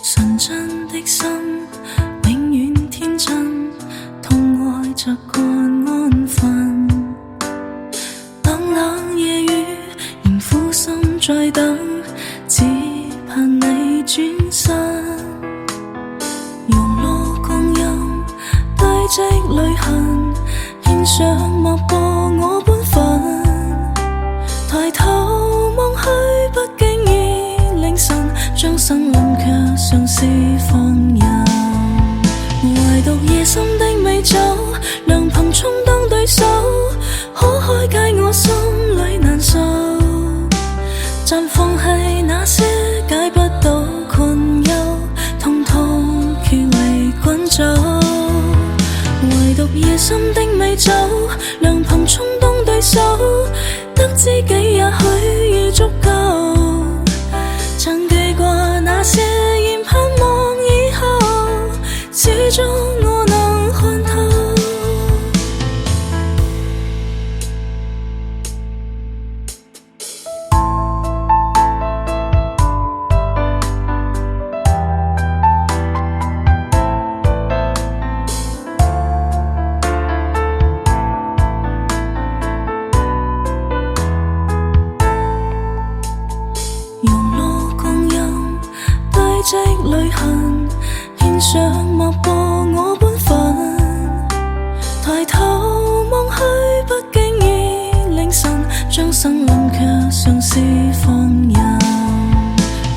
純真的心，永遠天真，痛愛習慣安分。冷冷夜雨，仍苦心在等，只盼你轉身。庸碌光陰，堆積淚痕，獻上脈搏我本分。抬頭望去，不經意凝神，將生論卻嘗試放任。唯獨夜深的美酒，良朋充當對手，可開解我心裏難受。暫放棄那些解不到困憂，通通缺離滾走。唯獨夜深的美酒，良朋充當對手，得知己也許已足夠。曾記掛那些現盼望以後，始終我能看透。積淚痕，獻上脈搏我本分。抬頭望去，不經意凝神，將生論卻嘗試放任。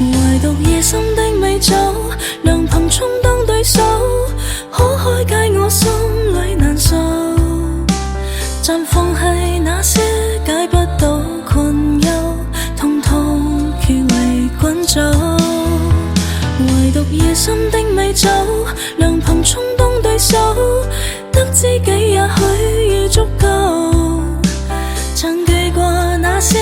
唯獨夜深的美酒，良朋充當對手，可開解我心裏難受。暫放棄那些解不到困憂，通通缺離滾走。唯獨夜深的美酒，良朋充當對手，得知己也許已足夠。曾記掛那些